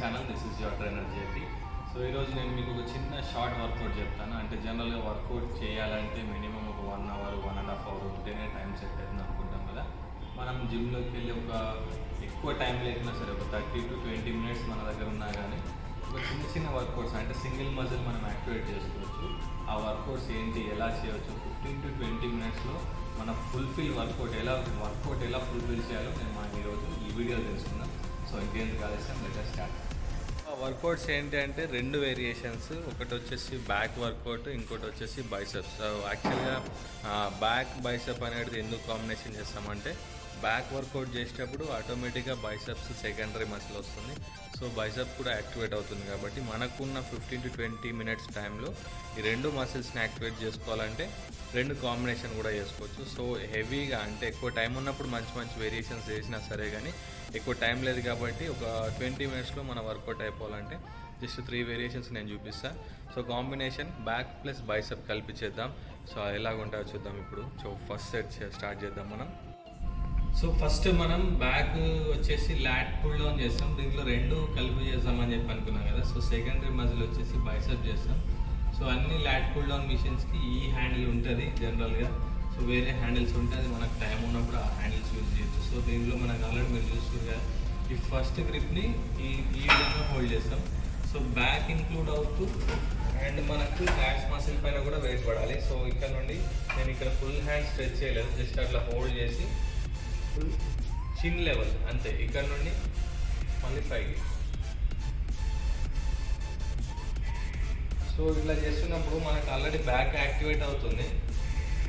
Channel. This is your trainer JP. So ఈరోజు నేను మీకు ఒక చిన్న షార్ట్ వర్కౌట్ చెప్తాను. అంటే జనరల్గా వర్కౌట్ చేయాలంటే మినిమం ఒక 1 అవర్ 1.5 అవర్ ఉంటేనే టైం సెట్ అవుతుంది అనుకుంటాం కదా. మనం జిమ్లోకి వెళ్ళి ఒక ఎక్కువ టైం లేకున్నా సరే ఒక 30 to 20 మినిట్స్ మన దగ్గర ఉన్నా కానీ ఒక చిన్న చిన్న వర్కౌట్స్ అంటే సింగిల్ మజిల్ మనం యాక్టివేట్ చేసుకోవచ్చు. ఆ వర్కౌట్స్ ఏంటి, ఎలా చేయవచ్చు, 15 to 20 మినిట్స్లో మన ఫుల్ఫిల్ వర్కౌట్ ఎలా ఫుల్ఫిల్ చేయాలో మనం ఈరోజు ఈ వీడియో తెలుసుకుందాం. సో ఇంకేందుకు ఆలస్యం, లెట్ us స్టార్ట్. వర్కౌట్స్ ఏంటి అంటే 2 వేరియేషన్స్. ఒకటి వచ్చేసి బ్యాక్ వర్కౌట్, ఇంకోటి వచ్చేసి బైసెప్స్. సో యాక్చువల్గా బ్యాక్ బైసెప్ అనేది ఎందుకు కాంబినేషన్ చేస్తామంటే బ్యాక్ వర్కౌట్ చేసేటప్పుడు ఆటోమేటిక్గా బైసెప్స్ సెకండరీ మసిల్ వస్తుంది. సో బైసెప్ కూడా యాక్టివేట్ అవుతుంది కాబట్టి మనకున్న 15 to 20 మినిట్స్ టైంలో ఈ 2 మసిల్స్ని యాక్టివేట్ చేసుకోవాలంటే 2 కాంబినేషన్ కూడా చేసుకోవచ్చు. సో హెవీగా అంటే ఎక్కువ టైం ఉన్నప్పుడు మంచి వేరియేషన్స్ చేసినా సరే కానీ ఎక్కువ టైం లేదు కాబట్టి ఒక 20 మినిట్స్లో మన వర్కౌట్ అయిపోవాలంటే జస్ట్ 3 వేరియేషన్స్ నేను చూపిస్తాను. So combination back plus bicep కలిపి చేద్దాం. సో ఎలాగుంటాయో చూద్దాం ఇప్పుడు. సో ఫస్ట్ సెట్ స్టార్ట్ చేద్దాం మనం. సో ఫస్ట్ మనం బ్యాక్ వచ్చేసి లాట్ పుల్ డౌన్ చేస్తాం. దీంట్లో 2 కలిపి చేస్తామని చెప్పి అనుకున్నాం కదా. సో సెకండరీ మజిల్ వచ్చేసి బైసెప్ చేస్తాం. సో అన్ని లాట్ పుల్ డౌన్ మిషన్స్కి ఈ హ్యాండిల్ ఉంటుంది జనరల్గా. సో వేరే హ్యాండిల్స్ ఉంటే అది మనకు టైం ఉన్నప్పుడు ఆ హ్యాండిల్స్ యూజ్ చేయొచ్చు. సో దీనిలో మనకు ఆల్రెడీ మీరు చూస్తున్నారు ఈ ఫస్ట్ గ్రిప్ని ఈ విధంగా హోల్డ్ చేస్తాం. సో బ్యాక్ ఇంక్లూడ్ అవుతూ అండ్ మనకు లాట్స్ మసిల్ పైన కూడా వెయిట్ పడాలి. సో ఇక్కడ నుండి నేను ఇక్కడ ఫుల్ హ్యాండ్ స్ట్రెచ్ చేయలేదు, జస్ట్ అట్లా హోల్డ్ చేసి ఫుల్ చిన్ లెవెల్ అంతే. ఇక్కడ నుండి మళ్ళీ పైకి. సో ఇట్లా చేస్తున్నప్పుడు మనకు ఆల్రెడీ బ్యాక్ యాక్టివేట్ అవుతుంది.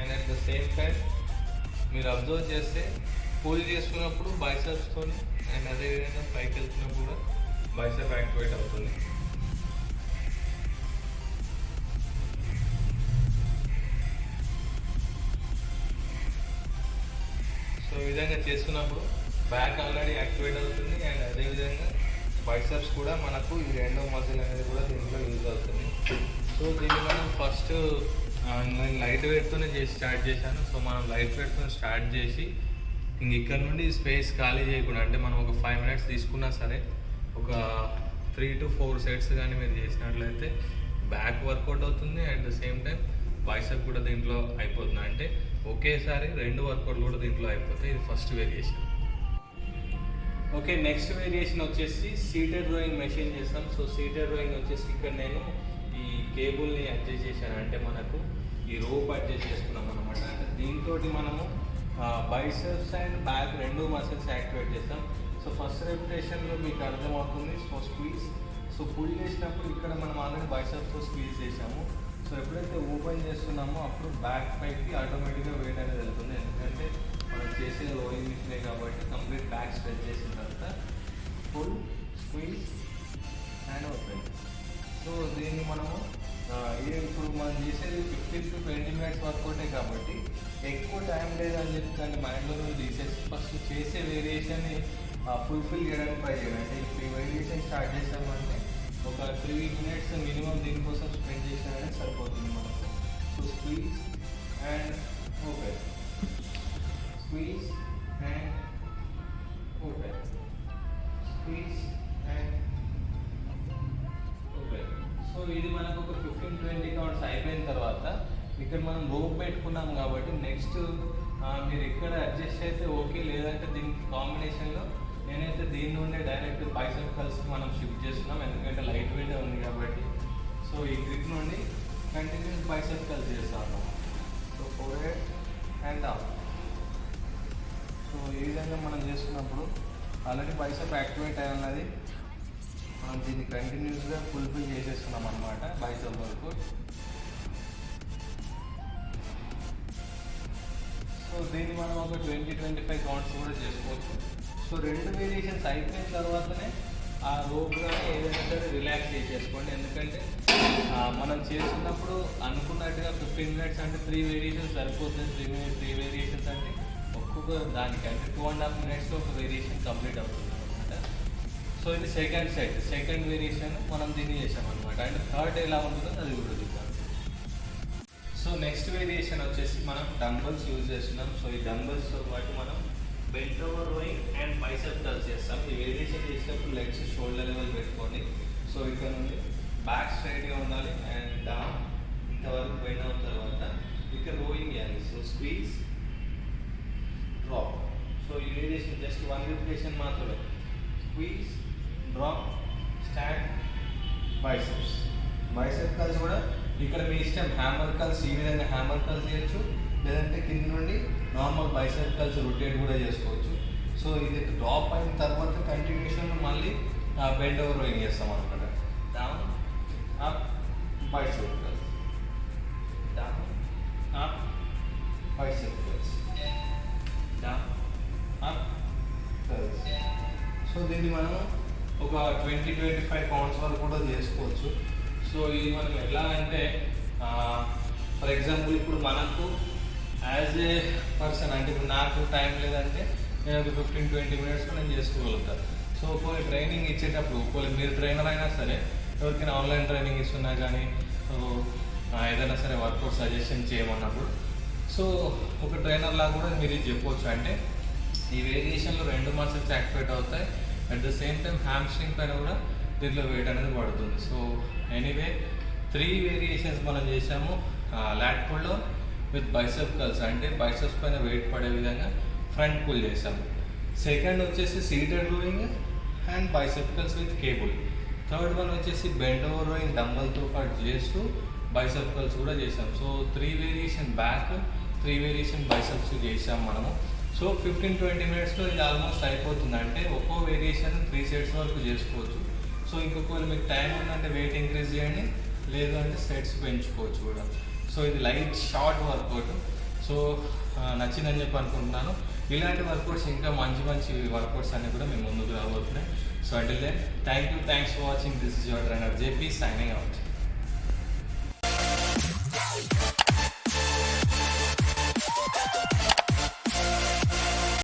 And at the same time మీరు అబ్జర్వ్ చేస్తే పుల్ చేసుకున్నప్పుడు బైసెప్స్తో అండ్ అదేవిధంగా పైకి వెళ్తున్నప్పుడు కూడా బైసెప్ యాక్టివేట్ అవుతుంది. సో ఈ విధంగా చేసుకున్నప్పుడు బ్యాక్ ఆల్రెడీ యాక్టివేట్ అవుతుంది అండ్ అదేవిధంగా బైసెప్స్ కూడా మనకు ఈ 2 మజిల్ అనేది కూడా దీంట్లో యూజ్ అవుతుంది. సో దీన్ని మనం ఫస్ట్ నేను లైట్ వెయిట్తోనే స్టార్ట్ చేశాను. సో మనం లైట్ వెయిట్తో స్టార్ట్ చేసి ఇంక ఇక్కడ నుండి స్పేస్ ఖాళీ చేయకుండా అంటే మనం ఒక 5 మినిట్స్ తీసుకున్నా సరే ఒక 3 to 4 సెట్స్ కానీ మీరు చేసినట్లయితే బ్యాక్ వర్కౌట్ అవుతుంది. At the same time bicep కూడా దీంట్లో అయిపోతుంది. అంటే ఒకేసారి 2 వర్కౌట్లు కూడా దీంట్లో అయిపోతాయి. ఇది first variation. Okay, next variation వచ్చేసి సీటెడ్ రోయింగ్ మెషిన్ చేస్తాం. సో సీటెడ్ రోయింగ్ వచ్చేసి ఇక్కడ నేను ఈ కేబుల్ని అడ్జస్ట్ చేశాను. అంటే మనకు ఈ రోప్ అడ్జస్ట్ చేసుకున్నాం అనమాట. అంటే దీంతో మనము biceps and back 2 muscles activate చేస్తాం. సో ఫస్ట్ రెపిటేషన్లో మీకు అర్థమవుతుంది. So squeeze. సో పుల్ చేసినప్పుడు ఇక్కడ మనం ఆల్రెడీ బైసెప్స్తో స్క్వీజ్ చేసాము. సో ఎప్పుడైతే ఓపెన్ చేస్తున్నామో అప్పుడు బ్యాక్ పైకి ఆటోమేటిక్గా వెయిట్ అనేది వెళ్తుంది. ఎందుకంటే మనం చేసే రోయింగ్ మిషనే కాబట్టి కంప్లీట్ బ్యాక్ స్ట్రెచ్ చేసిన తర్వాత full squeeze and open. So దీన్ని మనము ఇప్పుడు మనం చేసేది 15 to 20 మినిట్స్ వర్కౌటే కాబట్టి ఎక్కువ టైం లేదని చెప్పి దాన్ని మైండ్లో తీసేసి ఫస్ట్ చేసే వేరియేషన్ని ఫుల్ఫిల్ చేయడానికి ట్రై చేయాలి. అంటే ఇప్పుడు ఈ వేరియేషన్ స్టార్ట్ చేసామంటే ఒక 3 మినిట్స్ మినిమం దీనికోసం స్పెండ్ చేసినా సరిపోతుంది మనకు. So squeeze and open, squeeze and open, squeeze and open. So ఇది మనకు ఒక 15-20 కౌంట్స్ అయిపోయిన తర్వాత ఇక్కడ మనం రోప్ పెట్టుకున్నాం కాబట్టి నెక్స్ట్ మీరు ఇక్కడ అడ్జస్ట్ అయితే ఓకే, లేదంటే దీనికి కాంబినేషన్లో నేనైతే దీని నుండి డైరెక్ట్ బైసెప్ కలిసి మనం షిఫ్ట్ చేస్తున్నాం. ఎందుకంటే లైట్ వెయిట్ ఉంది కాబట్టి. సో ఈ గ్రిప్ నుండి కంటిన్యూస్ బైసెప్ కలిసి చేస్తాము. So forehead and down. So ఈ విధంగా మనం చేస్తున్నప్పుడు ఆల్రెడీ బైసెప్ యాక్టివేట్ అయి ఉన్నది. మనం దీన్ని కంటిన్యూస్గా ఫుల్ఫిల్ చేసేస్తున్నాం అనమాట బైసెప్ వరకు. సో దీన్ని మనం ఒక 20-25 కౌంట్స్ కూడా చేసుకోవచ్చు. సో 2 వేరియేషన్స్ అయిపోయిన తర్వాతనే ఆ రోప్ కానీ ఏదైనా సరే రిలాక్స్ చేసేసుకోండి. ఎందుకంటే మనం చేస్తున్నప్పుడు అనుకున్నట్టుగా 15 మినిట్స్ అంటే 3 వేరియేషన్స్ సరిపోతుంది. 3 వేరియేషన్స్ అంటే ఒక్కొక్క దానికి అంటే 2.5 మినిట్స్లో ఒక వేరియేషన్ కంప్లీట్ అవుతుంది అనమాట. సో ఇది సెకండ్ వేరియేషన్ మనం దీన్ని చేసామన్నమాట. అండ్ థర్డ్ ఎలా ఉంటుందో అది కూడా చూద్దాం. సో నెక్స్ట్ వేరియేషన్ వచ్చేసి మనం డంబల్స్ యూజ్ చేస్తున్నాం. సో ఈ డంబల్స్తో పాటు మనం bent over rowing and bicep curls చేస్తాం. ఈ వేరియేషన్ చేసినప్పుడు లెగ్స్ షోల్డర్ లెవెల్ పెట్టుకోండి. సో ఇక్కడ నుండి బ్యాక్ స్ట్రైట్గా ఉండాలి అండ్ డౌన్ ఇంతవరకు బెండ్ అయిన తర్వాత ఇక్కడ రోయింగ్ చేయాలి. So squeeze drop. సో ఈ వేరియేషన్ జస్ట్ 1 రిపిటేషన్ మాత్రమే. Squeeze drop stand biceps. Bicep curls కూడా ఇక్కడ మీ ఇష్టం, హ్యామర్ కర్ల్స్ ఈ విధంగా హ్యామర్ కర్ల్స్ చేయొచ్చు, లేదంటే కింద నుండి నార్మల్ బైసెప్ కర్ల్స్ రొటేట్ కూడా చేసుకోవచ్చు. సో ఇది డ్రాప్ అయిన తర్వాత కంటిన్యూషన్ మళ్ళీ బెండ్ ఓవర్ రోయింగ్ చేస్తాం అనమాట. Down up bicep curls, down up bicep curls, down up curls. So దీన్ని మనం ఒక 20-25 కౌంట్స్ వరకు కూడా చేసుకోవచ్చు. సో ఇది మనం ఎలా అంటే ఫర్ ఎగ్జాంపుల్ ఇప్పుడు మనకు యాజ్ ఏ పర్సన్ అంటే ఇప్పుడు నాకు టైం లేదంటే నేను ఒక 15-20 మినిట్స్లో నేను చేసుకోగలుగుతాను. సో ఒకవేళ ట్రైనింగ్ ఇచ్చేటప్పుడు ఒకవేళ మీరు ట్రైనర్ అయినా సరే, ఎవరికైనా ఆన్లైన్ ట్రైనింగ్ ఇస్తున్నా కానీ, సో ఏదైనా సరే వర్కౌట్ సజెషన్ చేయమన్నప్పుడు సో ఒక ట్రైనర్ లాగా కూడా మీరు ఇది చెప్పవచ్చు. అంటే ఈ వేరియేషన్లో 2 మసిల్స్ యాక్టివేట్ అవుతాయి, at the same time hamstring పైన కూడా దీంట్లో వెయిట్ అనేది పడుతుంది. సో ఎనీవే 3 వేరియేషన్స్ మనం చేసాము. లాట్ పుల్లో విత్ బైసెప్ కర్ల్స్ అంటే బైసెప్స్ పైన వెయిట్ పడే విధంగా ఫ్రంట్ పుల్ చేసాము. సెకండ్ వచ్చేసి seated rowing and bicep curls with cable. Third one వచ్చేసి బెండ్ ఓవర్ రోయింగ్ డంబల్తో పాటు చేస్తూ బైసెప్ కర్ల్స్ కూడా చేసాం. So 3 variation back, 3 variation biceps చేసాం మనము. సో 15-20 మినిట్స్లో ఇది ఆల్మోస్ట్ అయిపోతుంది. అంటే ఒక్కో వేరియేషన్ 3 సెట్స్ వరకు చేసుకోవచ్చు. సో ఇంకొకవేళ మీకు టైం ఉందంటే వెయిట్ ఇంక్రీజ్ చేయండి, లేదు అంటే సెట్స్ పెంచుకోవచ్చు కూడా. సో ఇది లైట్ షార్ట్ వర్కౌట్. సో నచ్చిందని చెప్పి అనుకుంటున్నాను. ఇలాంటి వర్కౌట్స్ ఇంకా మంచి మంచి వర్కౌట్స్ అన్నీ కూడా మేము ముందుకు రాబోతున్నాయి. So until then thanks for watching. This is your trainer JP signing out.